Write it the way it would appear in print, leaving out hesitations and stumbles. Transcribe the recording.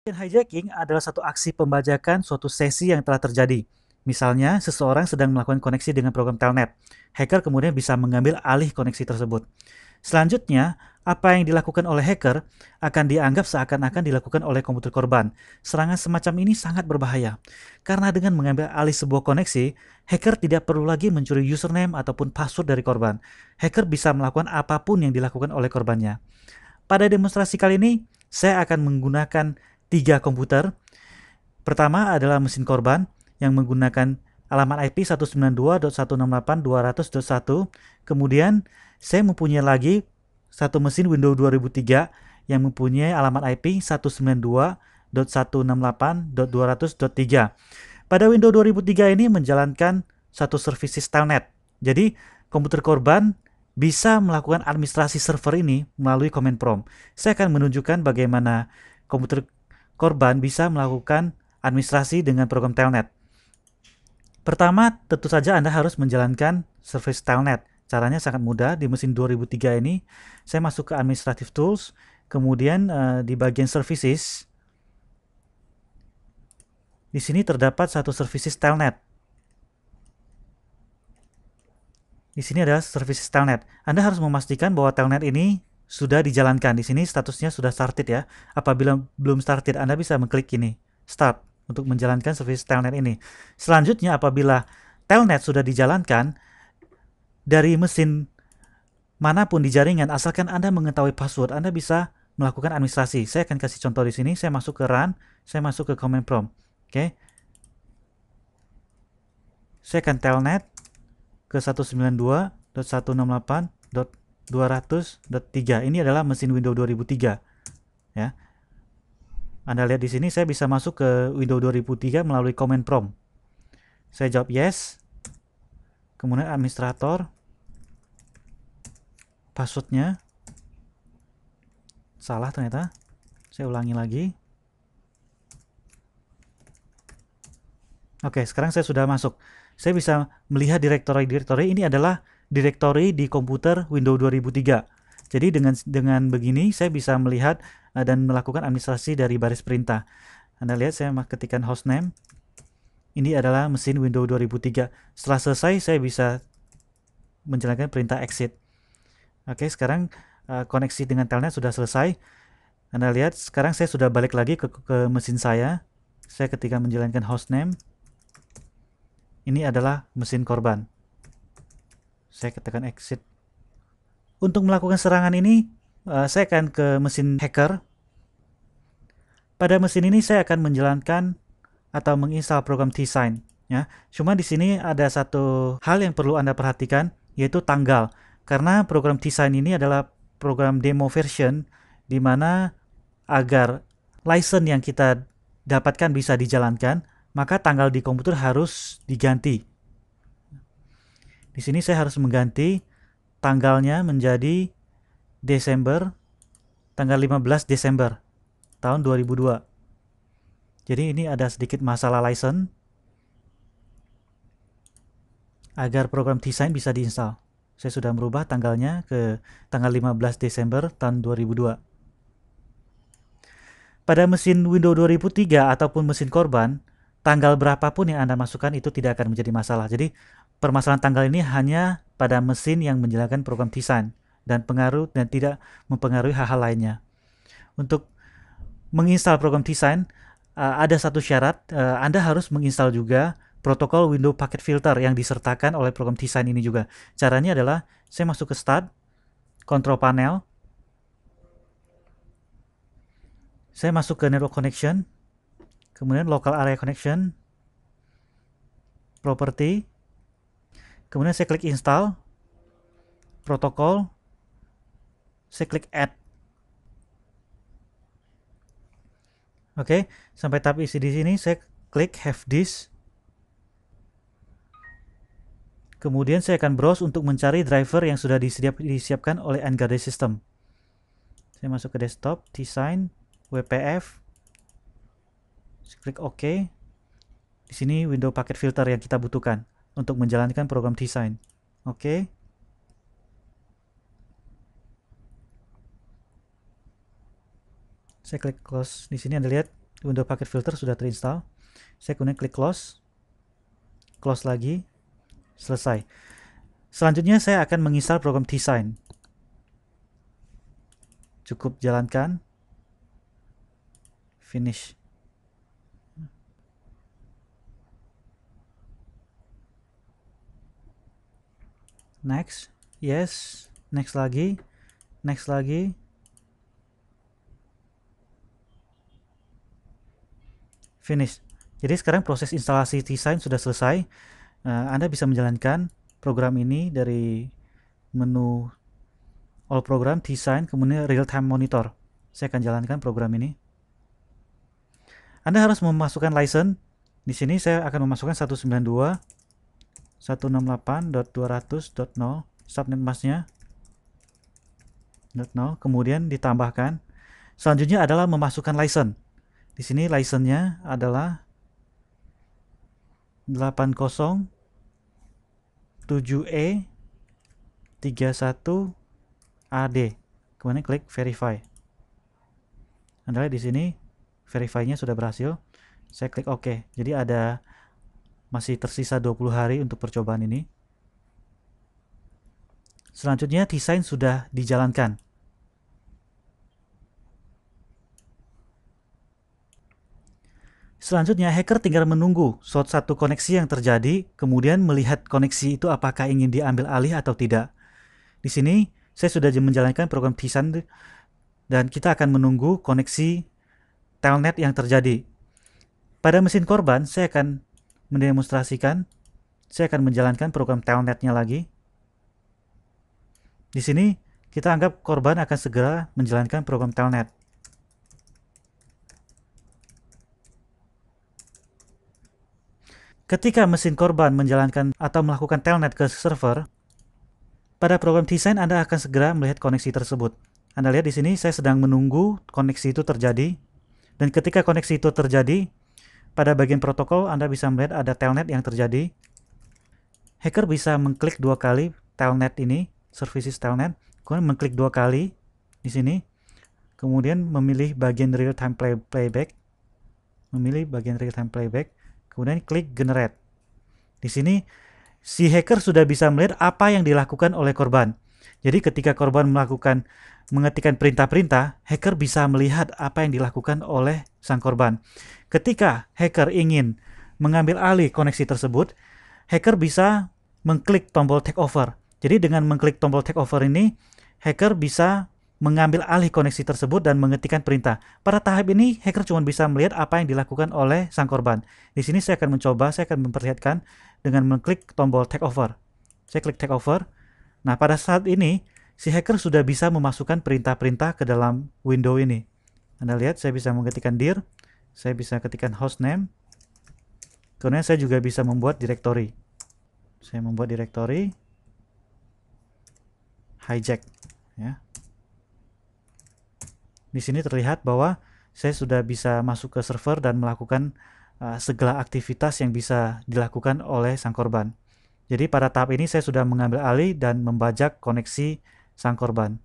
Hijacking adalah satu aksi pembajakan suatu sesi yang telah terjadi. Misalnya, seseorang sedang melakukan koneksi dengan program telnet. Hacker kemudian bisa mengambil alih koneksi tersebut. Selanjutnya, apa yang dilakukan oleh hacker akan dianggap seakan-akan dilakukan oleh komputer korban. Serangan semacam ini sangat berbahaya, karena dengan mengambil alih sebuah koneksi, hacker tidak perlu lagi mencuri username ataupun password dari korban. Hacker bisa melakukan apapun yang dilakukan oleh korbannya. Pada demonstrasi kali ini, saya akan menggunakan 3 komputer. Pertama adalah mesin korban yang menggunakan alamat IP 192.168.200.1. Kemudian saya mempunyai lagi satu mesin Windows 2003 yang mempunyai alamat IP 192.168.200.3. Pada Windows 2003 ini menjalankan satu services telnet. Jadi komputer korban bisa melakukan administrasi server ini melalui command prompt. Saya akan menunjukkan bagaimana komputer korban bisa melakukan administrasi dengan program telnet. Pertama, tentu saja Anda harus menjalankan service telnet. Caranya sangat mudah. Di mesin 2003 ini, saya masuk ke administrative tools, kemudian di bagian services, di sini terdapat satu services telnet. Di sini adalah services telnet. Anda harus memastikan bahwa telnet ini sudah dijalankan. Di sini statusnya sudah started ya. Apabila belum started, Anda bisa mengklik ini, start, untuk menjalankan service telnet ini. Selanjutnya, apabila telnet sudah dijalankan, dari mesin manapun di jaringan, asalkan Anda mengetahui password, Anda bisa melakukan administrasi. Saya akan kasih contoh di sini. Saya masuk ke run, saya masuk ke command prompt. Oke. Saya akan telnet ke 192.168.200.3. Ini adalah mesin Windows 2003 ya. Anda lihat di sini saya bisa masuk ke Windows 2003 melalui command prompt. Saya jawab yes. Kemudian administrator, passwordnya salah ternyata. Saya ulangi lagi. Oke, sekarang saya sudah masuk. Saya bisa melihat direktori. Ini adalah direktori di komputer Windows 2003. Jadi dengan begini saya bisa melihat dan melakukan administrasi dari baris perintah. Anda lihat saya ketikkan hostname. Ini adalah mesin Windows 2003. Setelah selesai saya bisa menjalankan perintah exit. Oke, sekarang koneksi dengan telnet sudah selesai. Anda lihat sekarang saya sudah balik lagi ke mesin saya. Saya ketika menjalankan hostname. Ini adalah mesin korban. Saya ketikkan exit. Untuk melakukan serangan ini, saya akan ke mesin hacker. Pada mesin ini saya akan menjalankan atau menginstal program T-Sign. Ya, cuma di sini ada satu hal yang perlu Anda perhatikan, yaitu tanggal. Karena program T-Sign ini adalah program demo version, di mana agar license yang kita dapatkan bisa dijalankan, maka tanggal di komputer harus diganti. Di sini saya harus mengganti tanggalnya menjadi Desember, tanggal 15 Desember tahun 2002. Jadi ini ada sedikit masalah license agar program T-Sign bisa diinstal. Saya sudah merubah tanggalnya ke tanggal 15 Desember tahun 2002. Pada mesin Windows 2003 ataupun mesin korban, tanggal berapapun yang Anda masukkan itu tidak akan menjadi masalah. Jadi permasalahan tanggal ini hanya pada mesin yang menjalankan program T-Sign dan tidak mempengaruhi hal-hal lainnya. Untuk menginstal program T-Sign, ada satu syarat, Anda harus menginstal juga protokol Windows Packet Filter yang disertakan oleh program T-Sign ini juga. Caranya adalah saya masuk ke Start, Control Panel, saya masuk ke Network Connection, kemudian Local Area Connection, Property, kemudian saya klik Install, Protokol, saya klik Add. Oke, sampai tahap isi di sini saya klik Have This. Kemudian saya akan browse untuk mencari driver yang sudah disiapkan oleh Engadget System. Saya masuk ke desktop, T-Sign, WPF. Saya klik OK. Di sini Windows Packet Filter yang kita butuhkan untuk menjalankan program T-Sign. Oke. Saya klik close. Di sini Anda lihat Windows Packet Filter sudah terinstall. Saya kemudian klik close, close lagi, selesai. Selanjutnya saya akan menginstal program T-Sign. Cukup jalankan, finish. Next, yes, next lagi, next lagi. Finish. Jadi sekarang proses instalasi T-Sign sudah selesai. Anda bisa menjalankan program ini dari menu All Program, T-Sign, kemudian Real Time Monitor. Saya akan jalankan program ini. Anda harus memasukkan license. Di sini saya akan memasukkan 192.168.200.0 subnet masknya .0, kemudian ditambahkan. Selanjutnya adalah memasukkan license. Di sini license-nya adalah 807E 31 AD. Kemudian klik verify. Anda lihat di sini verify-nya sudah berhasil. Saya klik OK. Jadi masih tersisa 20 hari untuk percobaan ini. Selanjutnya T-Sign sudah dijalankan. Selanjutnya hacker tinggal menunggu suatu koneksi yang terjadi, kemudian melihat koneksi itu apakah ingin diambil alih atau tidak. Di sini saya sudah menjalankan program T-Sign dan kita akan menunggu koneksi telnet yang terjadi. Pada mesin korban saya akan mendemonstrasikan, saya akan menjalankan program telnetnya lagi. Di sini kita anggap korban akan segera menjalankan program telnet. Ketika mesin korban menjalankan atau melakukan telnet ke server, pada program T-Sign Anda akan segera melihat koneksi tersebut. Anda lihat di sini saya sedang menunggu koneksi itu terjadi, dan ketika koneksi itu terjadi, pada bagian protokol Anda bisa melihat ada telnet yang terjadi. Hacker bisa mengklik 2 kali telnet ini, services telnet, kemudian mengklik 2 kali di sini, kemudian memilih bagian real time playback, kemudian klik generate. Di sini si hacker sudah bisa melihat apa yang dilakukan oleh korban. Jadi ketika korban mengetikkan perintah-perintah, hacker bisa melihat apa yang dilakukan oleh sang korban. Ketika hacker ingin mengambil alih koneksi tersebut, hacker bisa mengklik tombol take over. Jadi dengan mengklik tombol take over ini, hacker bisa mengambil alih koneksi tersebut dan mengetikkan perintah. Pada tahap ini, hacker cuma bisa melihat apa yang dilakukan oleh sang korban. Di sini saya akan memperlihatkan dengan mengklik tombol take over. Saya klik take over. Nah, pada saat ini, si hacker sudah bisa memasukkan perintah-perintah ke dalam window ini. Anda lihat, saya bisa mengetikkan dir, saya bisa ketikkan hostname, kemudian saya juga bisa membuat directory. Saya membuat directory hijack. Ya. Di sini terlihat bahwa saya sudah bisa masuk ke server dan melakukan segala aktivitas yang bisa dilakukan oleh sang korban. Jadi pada tahap ini saya sudah mengambil alih dan membajak koneksi sang korban.